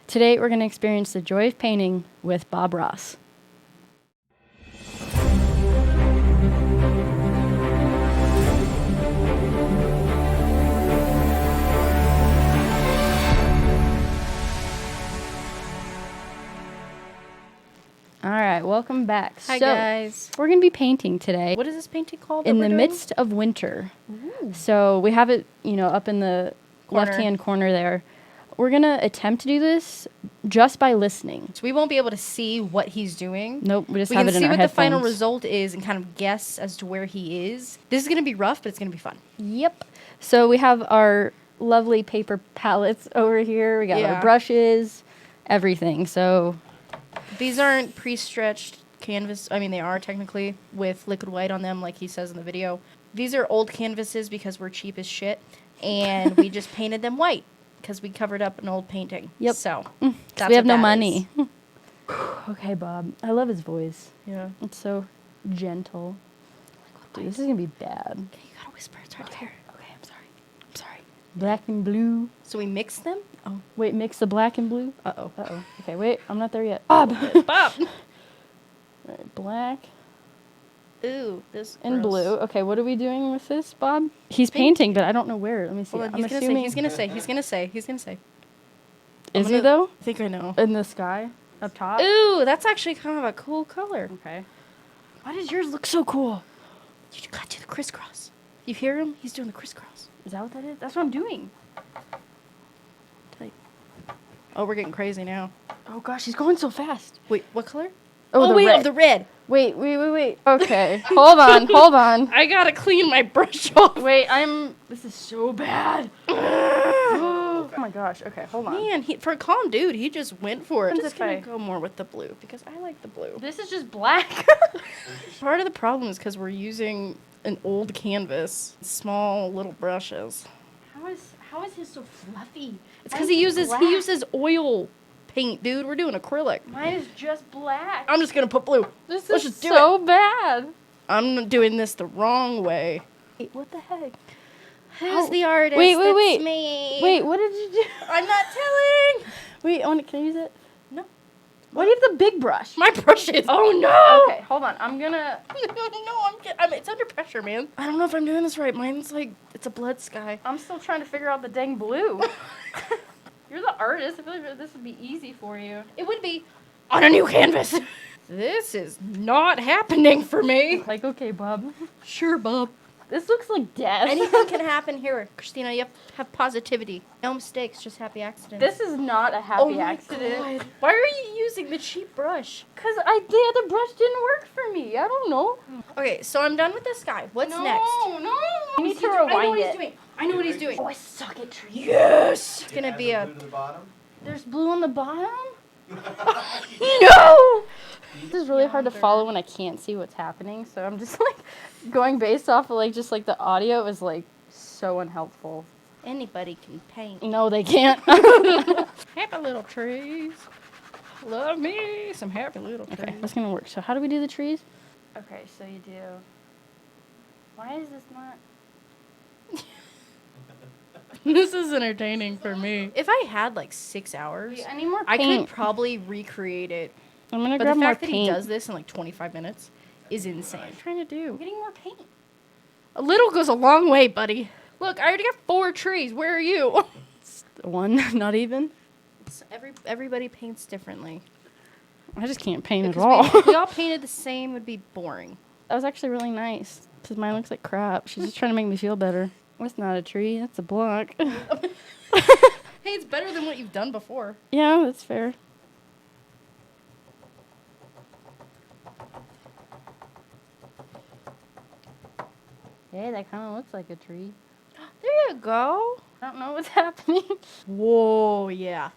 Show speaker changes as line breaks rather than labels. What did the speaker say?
Today we're going to experience the joy of painting with Bob Ross. All right, welcome back.
Hi, guys.
We're going to be painting today.
What is this painting called?
In the midst of winter.
Ooh.
So we have it, up in the left-hand corner there. We're going to attempt to do this just by listening.
So we won't be able to see what he's doing.
Nope, we just
We
have
can
it in
see
our
what
headphones.
the final result is and kind of guess as to where he is. This is going to be rough, but it's going to be fun.
Yep. So we have our lovely paper palettes over here. We got our brushes, everything. So
these aren't pre-stretched canvas. I mean, they are technically with liquid white on them, like he says in the video. These are old canvases because we're cheap as shit, and we just painted them white because we covered up an old painting.
Yep.
So
we have no money. Okay, Bob. I love his voice.
Yeah.
It's so gentle. Dude, this is gonna be bad.
Okay, you gotta whisper. It's hard to hear.
Okay, I'm sorry. Black and blue.
So we mix them.
Oh, wait, mix the black and blue.
Uh-oh.
Okay, wait, I'm not there yet. Bob.
Bob.
Right, black
Ooh, this
and
gross.
blue. Okay, what are we doing with this, Bob? He's painting, but I don't know where. Let me see.
Hold on,
I'm assuming.
He's gonna say.
Is he though?
I think I know.
In the sky, up top.
Ooh, that's actually kind of a cool color.
Okay. Why does yours look so cool?
You got to do the crisscross. You hear him? He's doing the crisscross.
Is that what that is? That's what I'm doing.
Tight. Oh, we're getting crazy now.
Oh gosh, he's going so fast.
Wait, what color?
Oh, the
wait,
red.
of the red.
Wait. Okay, hold on.
I gotta clean my brush off.
Wait, this is so bad. Oh my gosh. Okay, hold on.
Man, for a calm dude, he just went for it. I'm
It's
just gonna
okay.
go more with the blue because I like the blue.
This is just black.
Part of the problem is because we're using an old canvas, small little brushes.
How is his so fluffy?
It's because he uses oil paint, dude. We're doing acrylic.
Mine is just black.
I'm just gonna put blue.
This
Let's
is
just do
so bad.
I'm doing this the wrong way.
Wait, what the heck?
Who's the artist?
Wait.
That's me.
Wait, what did you do?
I'm not telling.
Wait, can I use it?
No.
Why do you have the big brush?
My brushes. Oh no.
Okay, hold on. I'm gonna.
It's under pressure, man. I don't know if I'm doing this right. Mine's like it's a blood sky.
I'm still trying to figure out the dang blue. You're the artist. I feel like this would be easy for you.
It would be on a new canvas. This is not happening for me.
Like, okay, Bob.
Sure, Bob.
This looks like death.
Anything can happen here, Kristina. You have to have positivity. No mistakes, just happy accidents.
This is not a happy accident.
God. Why are you using the cheap brush?
Because the other brush didn't work for me. I don't know.
Okay, so I'm done with this guy. What's next?
No. You need to rewind it.
I know what he's doing.
Oh, I suck at trees.
Yes! It's gonna be a...
There's blue on the bottom?
No!
This is really hard to follow when I can't see what's happening, so I'm just like going based off of just the audio is so unhelpful.
Anybody can paint.
No, they can't.
Happy little trees. Love me some happy little trees.
Okay, that's gonna work. So how do we do the trees? Okay, so you do. Why is this not?
This is entertaining for me. If I had 6 hours,
Wait, I need more
I
paint.
could probably recreate it.
I'm gonna
But
grab
the
more
fact that he
paint.
does this in 25 minutes is insane. What are you trying to
I'm
do?
getting more paint.
A little goes a long way, buddy. Look, I already got 4 trees. Where are you?
One, not even.
Everybody paints differently.
I just can't paint at
Because
all.
if we all painted the same, it would be boring.
That was actually really nice. Because mine looks like crap. She's just trying to make me feel better. That's not a tree. That's a block.
Hey, it's better than what you've done before.
Yeah, that's fair. Hey, that kind of looks like a tree.
There you go.
I don't know what's happening.
Whoa, yeah.